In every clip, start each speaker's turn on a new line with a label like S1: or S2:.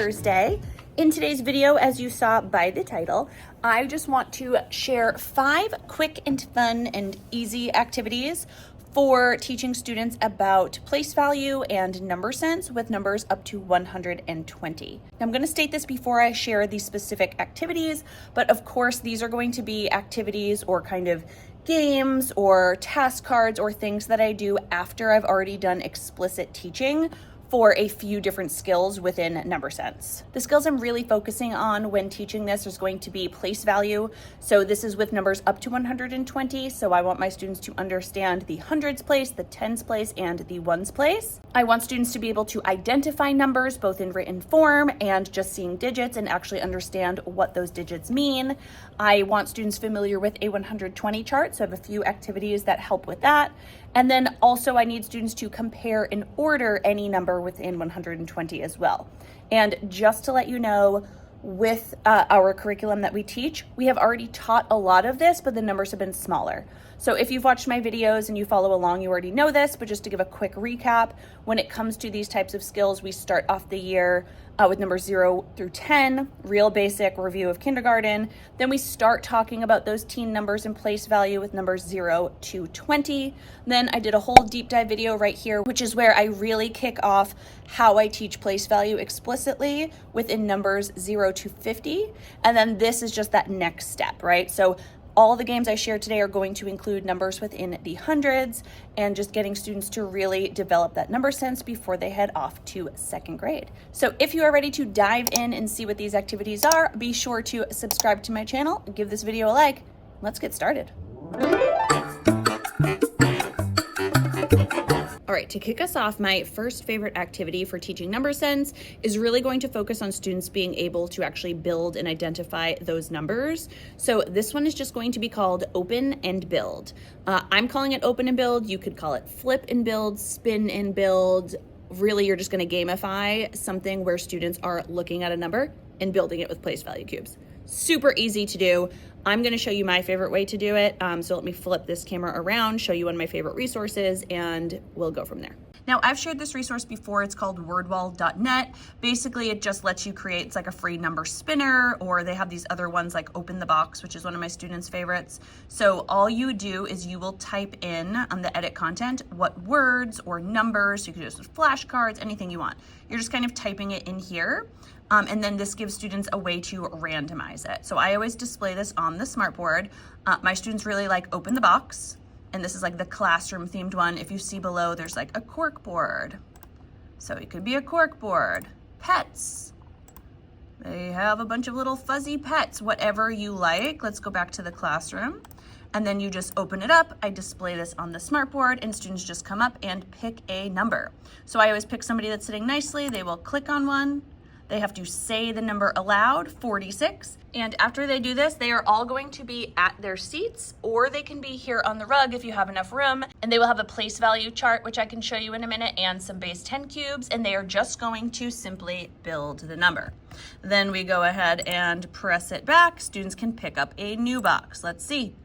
S1: Thursday. In today's video, as you saw by the title, I just want to share 5 quick and fun and easy activities for teaching students about place value and number sense with numbers up to 120. Now, I'm going to state this before I share these specific activities, but of course, these are going to be activities or kind of games or task cards or things that I do after I've already done explicit teaching for a few different skills within number sense. The skills I'm really focusing on when teaching this is going to be place value. So this is with numbers up to 120. So I want my students to understand the hundreds place, the tens place, and the ones place. I want students to be able to identify numbers both in written form and just seeing digits and actually understand what those digits mean. I want students familiar with a 120 chart, so I have a few activities that help with that. And then also I need students to compare and order any number within 120 as well. And just to let you know, with our curriculum that we teach, we have already taught a lot of this, but the numbers have been smaller. So if you've watched my videos and you follow along, you already know this, but just to give a quick recap, when it comes to these types of skills, we start off the year with numbers 0 through 10, real basic review of kindergarten. Then we start talking about those teen numbers and place value with numbers 0 to 20. Then I did a whole deep dive video right here, which is where I really kick off how I teach place value explicitly within numbers 0 to 50. And then this is just that next step, right? So all the games I share today are going to include numbers within the hundreds and just getting students to really develop that number sense before they head off to 2nd grade. So if you are ready to dive in and see what these activities are, be sure to subscribe to my channel, give this video a like. Let's get started. All right, to kick us off, my first favorite activity for teaching number sense is really going to focus on students being able to actually build and identify those numbers. So this one is just going to be called Open and Build. I'm calling it Open and Build. You could call it Flip and Build, Spin and Build. Really, you're just going to gamify something where students are looking at a number and building it with place value cubes. Super easy to do. I'm going to show you my favorite way to do it. So let me flip this camera around, show you one of my favorite resources, and we'll go from there. Now, I've shared this resource before. It's called wordwall.net. Basically, it just lets you create, it's like a free number spinner, or they have these other ones like Open the Box, which is one of my students' favorites. So all you do is you will type in on the edit content what words or numbers, you can do this with flashcards, anything you want. You're just kind of typing it in here. And then this gives students a way to randomize it. So I always display this on the smartboard. My students really like Open the Box, and this is like the classroom themed one. If you see below, there's like a cork board. So it could be a cork board. Pets. They have a bunch of little fuzzy pets, whatever you like. Let's go back to the classroom. And then you just open it up. I display this on the smartboard and students just come up and pick a number. So I always pick somebody that's sitting nicely. They will click on one. They have to say the number aloud, 46. And after they do this, they are all going to be at their seats, or they can be here on the rug if you have enough room. And they will have a place value chart, which I can show you in a minute, and some base 10 cubes. And they are just going to simply build the number. Then we go ahead and press it back. Students can pick up a new box. Let's see.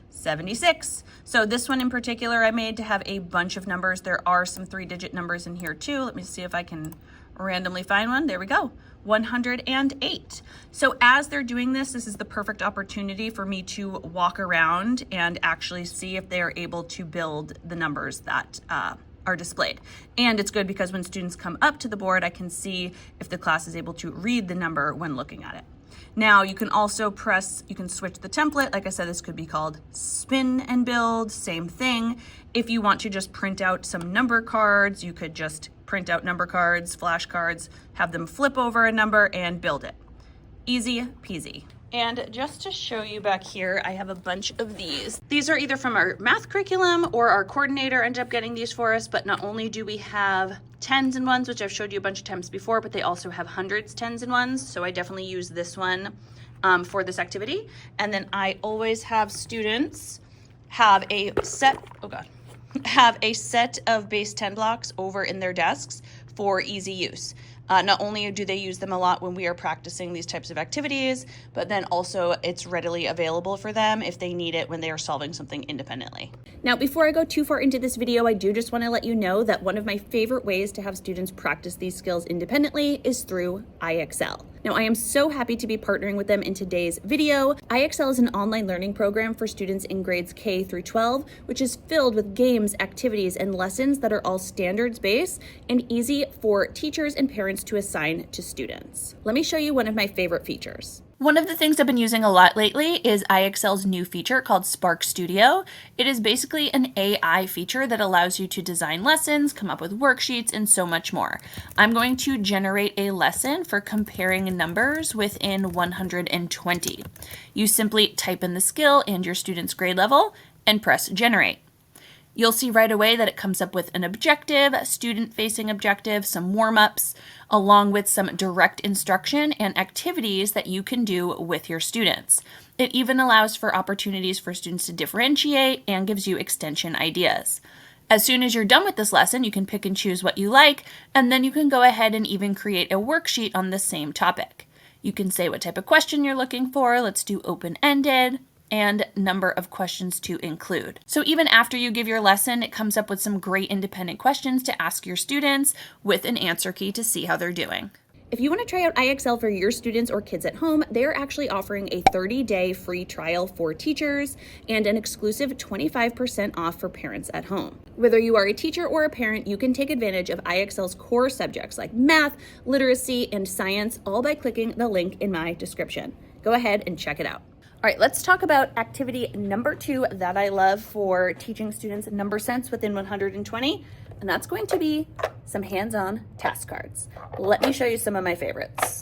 S1: 76. So this one in particular I made to have a bunch of numbers. There are some 3-digit numbers in here too. Let me see if I can randomly find one. There we go. 108. So as they're doing this, this is the perfect opportunity for me to walk around and actually see if they are able to build the numbers that are displayed. And it's good because when students come up to the board, I can see if the class is able to read the number when looking at it. Now you can also you can switch the template. Like I said, this could be called Spin and Build, same thing. If you want to just print out some number cards, you could just print out number cards, flashcards, have them flip over a number and build it. Easy peasy. And just to show you back here, I have a bunch of these. These are either from our math curriculum or our coordinator ended up getting these for us, but not only do we have tens and ones, which I've showed you a bunch of times before, but they also have hundreds, tens and ones. So I definitely use this one for this activity. And then I always have students have a set, have a set of base 10 blocks over in their desks for easy use. Not only do they use them a lot when we are practicing these types of activities, but then also it's readily available for them if they need it when they are solving something independently. Now, before I go too far into this video, I do just want to let you know that one of my favorite ways to have students practice these skills independently is through IXL. Now, I am so happy to be partnering with them in today's video. IXL is an online learning program for students in grades K through 12, which is filled with games, activities, and lessons that are all standards-based and easy for teachers and parents to assign to students. Let me show you one of my favorite features. One of the things I've been using a lot lately is IXL's new feature called Spark Studio. It is basically an AI feature that allows you to design lessons, come up with worksheets, and so much more. I'm going to generate a lesson for comparing numbers within 120. You simply type in the skill and your student's grade level and press generate. You'll see right away that it comes up with an objective, a student-facing objective, some warm-ups, along with some direct instruction and activities that you can do with your students. It even allows for opportunities for students to differentiate and gives you extension ideas. As soon as you're done with this lesson, you can pick and choose what you like, and then you can go ahead and even create a worksheet on the same topic. You can say what type of question you're looking for. Let's do open-ended. And number of questions to include. So even after you give your lesson, it comes up with some great independent questions to ask your students with an answer key to see how they're doing. If you want to try out IXL for your students or kids at home, they're actually offering a 30-day free trial for teachers and an exclusive 25% off for parents at home. Whether you are a teacher or a parent, you can take advantage of IXL's core subjects like math, literacy, and science, all by clicking the link in my description. Go ahead and check it out. All right, let's talk about activity number 2 that I love for teaching students number sense within 120, and that's going to be some hands-on task cards. Let me show you some of my favorites.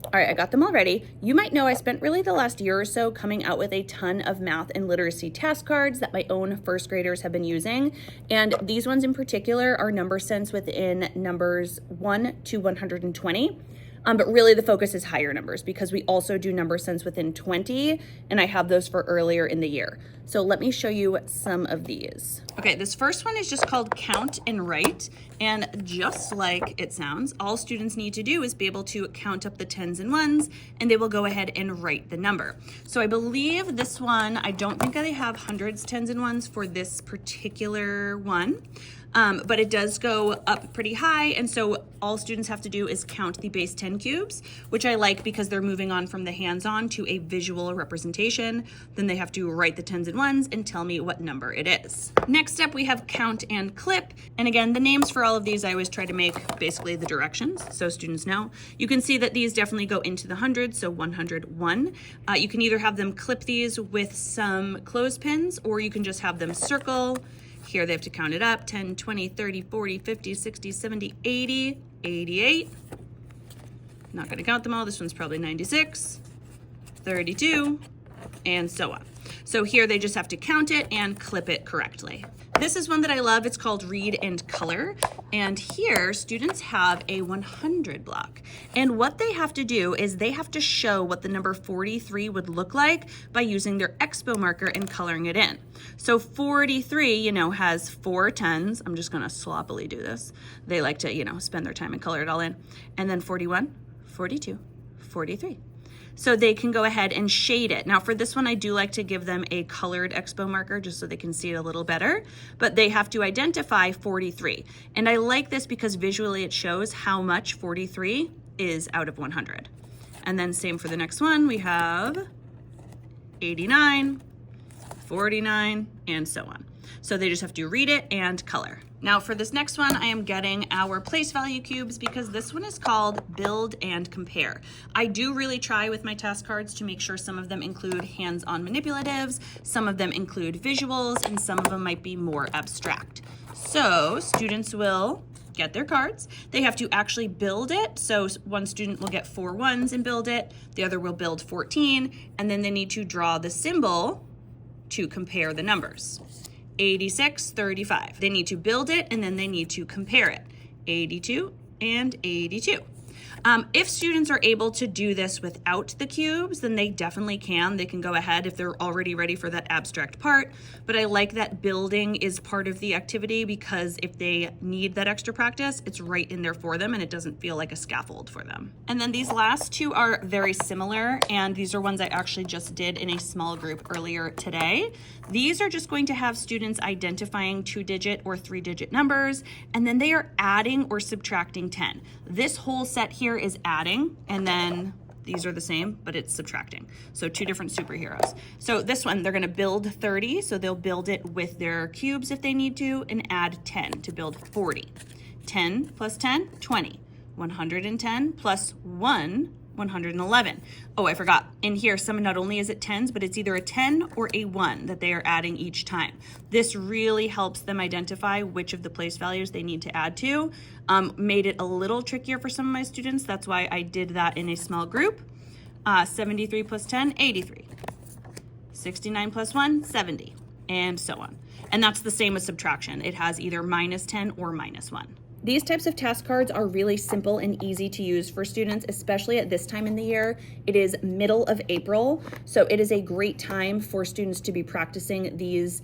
S1: All right, I got them all ready. You might know I spent really the last year or so coming out with a ton of math and literacy task cards that my own first graders have been using. And these ones in particular are number sense within numbers 1 to 120. But really the focus is higher numbers because we also do number sense within 20, and I have those for earlier in the year. So let me show you some of these. Okay, this first one is just called Count and Write, and just like it sounds, all students need to do is be able to count up the tens and ones, and they will go ahead and write the number. So I believe this one, I don't think they have hundreds, tens, and ones for this particular one. But it does go up pretty high, and so all students have to do is count the base 10 cubes, which I like because they're moving on from the hands-on to a visual representation. Then they have to write the tens and ones and tell me what number it is. Next up, we have count and clip, and again, the names for all of these I always try to make basically the directions so students know. You can see that these definitely go into the hundreds, so 101. You can either have them clip these with some clothespins, or you can just have them circle. Here they have to count it up, 10, 20, 30, 40, 50, 60, 70, 80, 88. Not gonna count them all, this one's probably 96, 32, and so on. So here they just have to count it and clip it correctly. This is one that I love, it's called Read and Color. And here students have a 100 block. And what they have to do is they have to show what the number 43 would look like by using their expo marker and coloring it in. So 43, has 4 tens. I'm just gonna sloppily do this. They like to, spend their time and color it all in. And then 41, 42, 43. So they can go ahead and shade it. Now for this one, I do like to give them a colored expo marker just so they can see it a little better, but they have to identify 43. And I like this because visually it shows how much 43 is out of 100. And then same for the next one, we have 89, 49, and so on. So they just have to read it and color. Now for this next one, I am getting our place value cubes because this one is called Build and Compare. I do really try with my task cards to make sure some of them include hands-on manipulatives, some of them include visuals, and some of them might be more abstract. So students will get their cards. They have to actually build it. So one student will get 4 ones and build it. The other will build 14, and then they need to draw the symbol to compare the numbers. 86, 35. They need to build it and then they need to compare it. 82 and 82. If students are able to do this without the cubes, then they definitely can. They can go ahead if they're already ready for that abstract part. But I like that building is part of the activity because if they need that extra practice, it's right in there for them and it doesn't feel like a scaffold for them. And then these last two are very similar, and these are ones I actually just did in a small group earlier today. These are just going to have students identifying 2-digit or 3-digit numbers, and then they are adding or subtracting 10. This whole set here is adding, and then these are the same, but it's subtracting. So two different superheroes. So this one, they're gonna build 30, so they'll build it with their cubes if they need to, and add 10 to build 40. 10 plus 10, 20. 110 plus 1, 111. Oh, I forgot. In here, some not only is it tens, but it's either a 10 or a 1 that they are adding each time. This really helps them identify which of the place values they need to add to. Made it a little trickier for some of my students. That's why I did that in a small group. 73 plus 10, 83. 69 plus 1, 70, and so on. And that's the same with subtraction. It has either minus 10 or minus 1. These types of task cards are really simple and easy to use for students, especially at this time in the year. It is middle of April, so it is a great time for students to be practicing these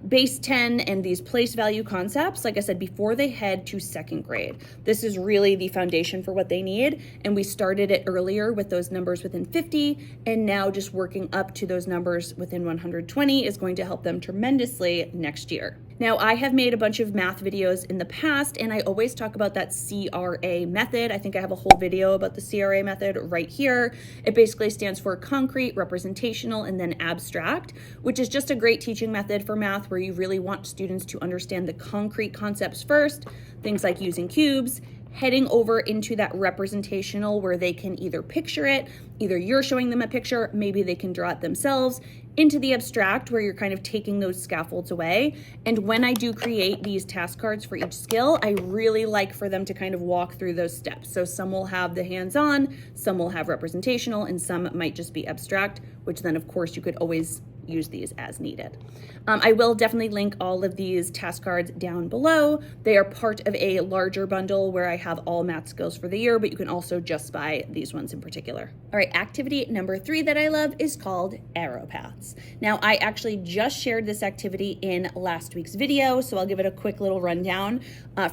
S1: base 10 and these place value concepts, like I said, before they head to second grade. This is really the foundation for what they need, and we started it earlier with those numbers within 50, and now just working up to those numbers within 120 is going to help them tremendously next year. Now, I have made a bunch of math videos in the past, and I always talk about that CRA method. I think I have a whole video about the CRA method right here. It basically stands for concrete, representational, and then abstract, which is just a great teaching method for math where you really want students to understand the concrete concepts first, things like using cubes, heading over into that representational where they can either picture it, either you're showing them a picture, maybe they can draw it themselves, into the abstract where you're kind of taking those scaffolds away. And when I do create these task cards for each skill, I really like for them to kind of walk through those steps. So some will have the hands-on, some will have representational, and some might just be abstract, which then of course you could always use these as needed. I will definitely link all of these task cards down below. They are part of a larger bundle where I have all math skills for the year, but you can also just buy these ones in particular. All right, activity number 3 that I love is called arrow paths. Now, I actually just shared this activity in last week's video, so I'll give it a quick little rundown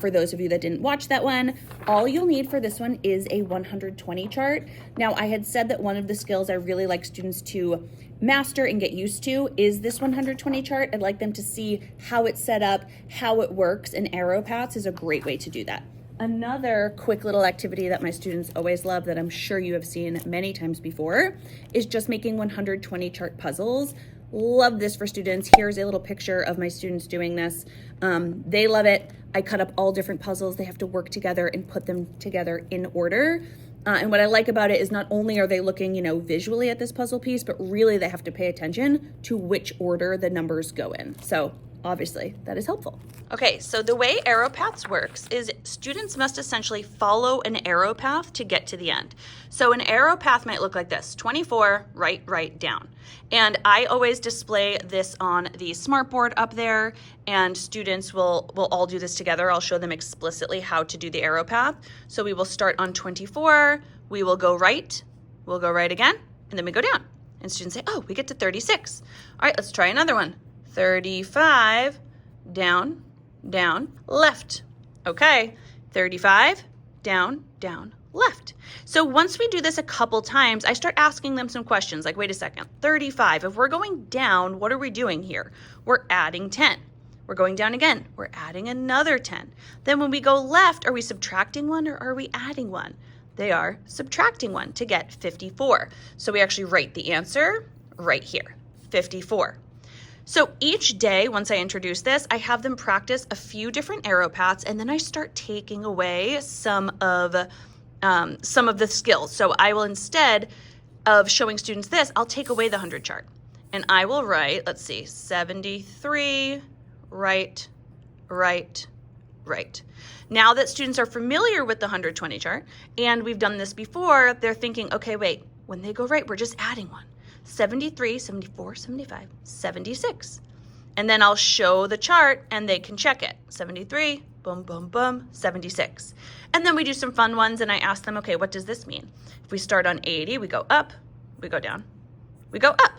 S1: for those of you that didn't watch that one. All you'll need for this one is a 120 chart. Now, I had said that one of the skills I really like students to master and get used to is this 120 chart. I'd like them to see how it's set up, how it works, and arrow paths is a great way to do that. Another quick little activity that my students always love that I'm sure you have seen many times before is just making 120 chart puzzles. Love this for students. Here's a little picture of my students doing this. They love it. I cut up all different puzzles. They have to work together and put them together in order. And what I like about it is not only are they looking, visually at this puzzle piece, but really they have to pay attention to which order the numbers go in. So obviously that is helpful. Okay, so the way arrow paths works is students must essentially follow an arrow path to get to the end. So an arrow path might look like this: 24, right, down. And I always display this on the smartboard up there, and students will all do this together. I'll show them explicitly how to do the arrow path. So we will start on 24, we will go right, we'll go right again, and then we go down. And students say, oh, we get to 36. All right, let's try another one. 35, down, left. Okay, 35, down, left. So once we do this a couple times, I start asking them some questions like, wait a second, 35, if we're going down, what are we doing here? We're adding 10. We're going down again, we're adding another 10. Then when we go left, are we subtracting 1 or are we adding 1? They are subtracting 1 to get 54. So we actually write the answer right here, 54. So each day, once I introduce this, I have them practice a few different arrow paths, and then I start taking away some of the skills. So I will, instead of showing students this, I'll take away the 100 chart, and I will write, let's see, 73, right. Now that students are familiar with the 120 chart, and we've done this before, they're thinking, okay, wait, when they go right, we're just adding 1. 73, 74, 75, 76. And then I'll show the chart and they can check it. 73, boom, boom, boom, 76. And then we do some fun ones and I ask them, okay, what does this mean? If we start on 80, we go up, we go down, we go up.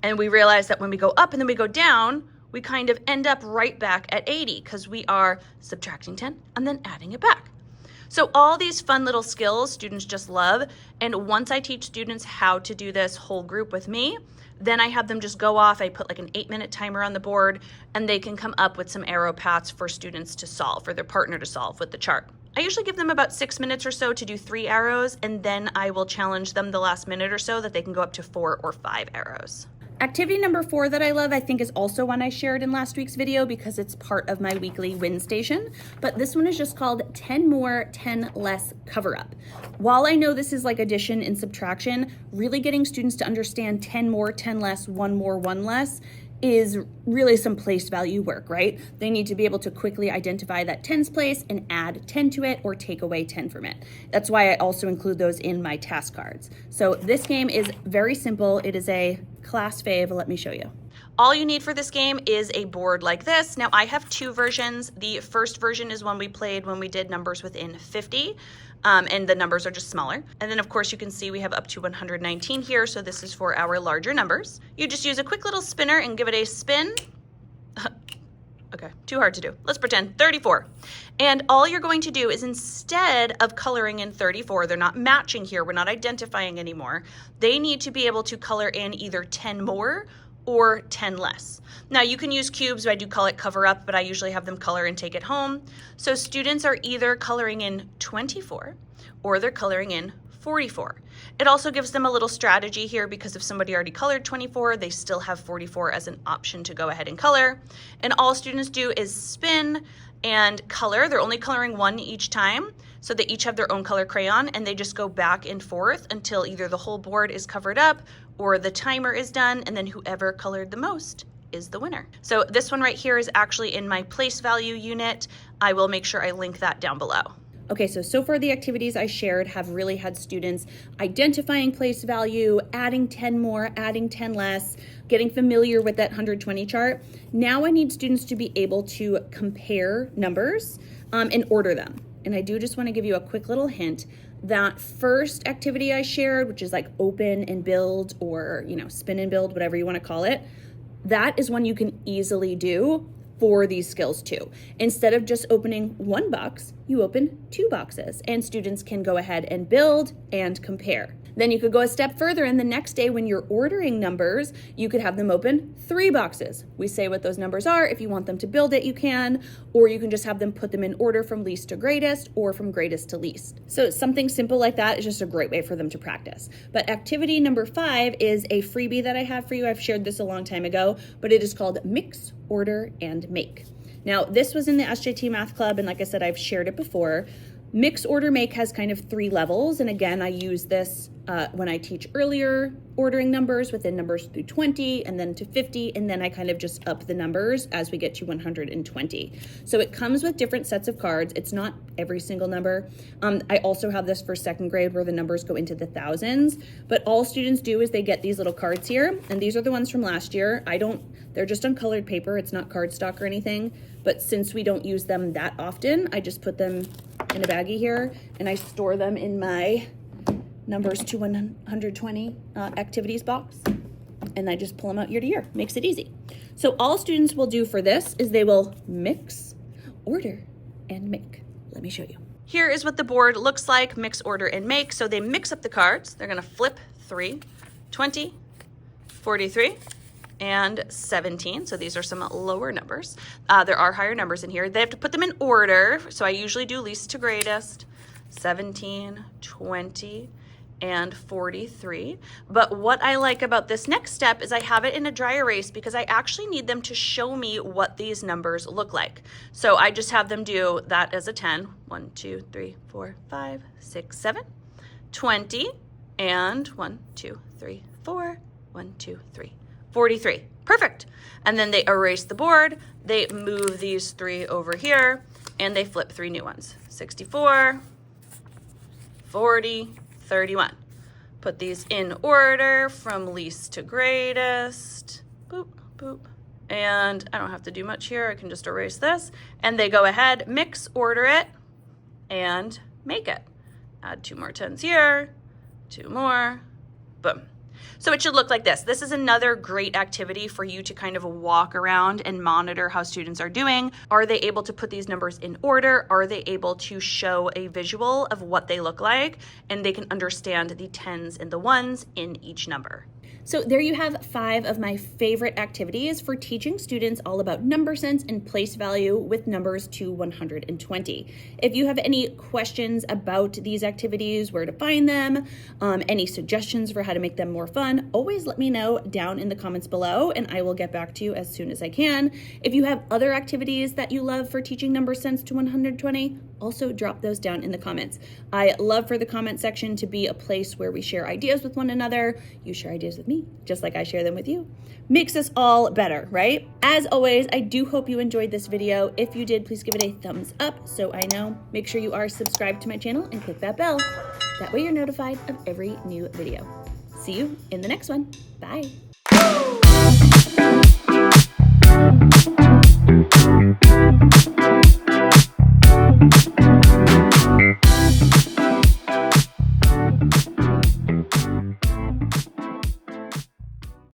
S1: And we realize that when we go up and then we go down, we kind of end up right back at 80 because we are subtracting 10 and then adding it back. So all these fun little skills students just love. And once I teach students how to do this whole group with me, then I have them just go off. I put like an 8-minute timer on the board and they can come up with some arrow paths for students to solve, for their partner to solve with the chart. I usually give them about 6 minutes or so to do 3 arrows, and then I will challenge them the last minute or so that they can go up to 4 or 5 arrows. Activity number 4 that I love, I think, is also one I shared in last week's video because it's part of my weekly win station, but this one is just called 10 more, 10 less cover up. While I know this is like addition and subtraction, really getting students to understand 10 more, 10 less, 1 more, 1 less is really some place value work, right? They need to be able to quickly identify that tens place and add 10 to it or take away 10 from it. That's why I also include those in my task cards. So this game is very simple. It is a class fave. Let me show you. All you need for this game is a board like this. Now I have 2 versions. The first version is one we played when we did numbers within 50. And the numbers are just smaller. And then of course you can see we have up to 119 here, so this is for our larger numbers. You just use a quick little spinner and give it a spin. Okay, too hard to do. Let's pretend 34. And all you're going to do is, instead of coloring in 34, they're not matching here, we're not identifying anymore. They need to be able to color in either 10 more or 10 less. Now you can use cubes, I do call it cover up, but I usually have them color and take it home. So students are either coloring in 24 or they're coloring in 44. It also gives them a little strategy here because if somebody already colored 24, they still have 44 as an option to go ahead and color. And all students do is spin and color. They're only coloring 1 each time, so they each have their own color crayon and they just go back and forth until either the whole board is covered up or the timer is done, and then whoever colored the most is the winner. So this one right here is actually in my place value unit. I will make sure I link that down below. Okay, so far the activities I shared have really had students identifying place value, adding 10 more, adding 10 less, getting familiar with that 120 chart. Now I need students to be able to compare numbers and order them. And I do just want to give you a quick little hint. That first activity I shared, which is like open and build, or spin and build, whatever you want to call it, that is one you can easily do for these skills too. Instead of just opening 1 box, you open 2 boxes and students can go ahead and build and compare. Then you could go a step further, and the next day when you're ordering numbers, you could have them open 3 boxes. We say what those numbers are. If you want them to build it, you can, or you can just have them put them in order from least to greatest or from greatest to least. So something simple like that is just a great way for them to practice. But activity number 5 is a freebie that I have for you. I've shared this a long time ago, but it is called Mix, Order, and Make. Now, this was in the SJT Math Club, and like I said, I've shared it before. Mix, Order, Make has kind of 3 levels, and again, I use this when I teach earlier ordering numbers within numbers through 20 and then to 50, and then I kind of just up the numbers as we get to 120. So it comes with different sets of cards. It's not every single number. I also have this for 2nd grade where the numbers go into the thousands, but all students do is they get these little cards here, and these are the ones from last year. They're just on colored paper. It's not cardstock or anything, but since we don't use them that often, I just put them in a baggie here and I store them in my numbers to 120 activities box, and I just pull them out year to year. Makes it easy. So all students will do for this is they will mix, order, and make. Let me show you. Here is what the board looks like: mix, order, and make. So they mix up the cards. They're gonna flip 3, 20, 43, and 17. So these are some lower numbers. There are higher numbers in here. They have to put them in order. So I usually do least to greatest: 17, 20, and 43. But what I like about this next step is I have it in a dry erase because I actually need them to show me what these numbers look like. So I just have them do that as a 10. 1, 2, 3, 4, 5, 6, 7, 20, and 1, 2, 3, 4, 1, 2, 3, 43. Perfect. And then they erase the board, they move these 3 over here, and they flip 3 new ones: 64, 40, 31. Put these in order from least to greatest. Boop, boop, and I don't have to do much here. I can just erase this, and they go ahead, mix, order it, and make it. Add 2 more 10s here, 2 more, boom. So it should look like this. This is another great activity for you to kind of walk around and monitor how students are doing. Are they able to put these numbers in order? Are they able to show a visual of what they look like? And they can understand the 10s and the 1s in each number. So there you have 5 of my favorite activities for teaching students all about number sense and place value with numbers to 120. If you have any questions about these activities, where to find them, any suggestions for how to make them more fun, always let me know down in the comments below and I will get back to you as soon as I can. If you have other activities that you love for teaching number sense to 120, also drop those down in the comments. I love for the comment section to be a place where we share ideas with one another. You share ideas with me, just like I share them with you. Makes us all better, right? As always, I do hope you enjoyed this video. If you did, please give it a thumbs up so I know. Make sure you are subscribed to my channel and click that bell. That way you're notified of every new video. See you in the next one. Bye.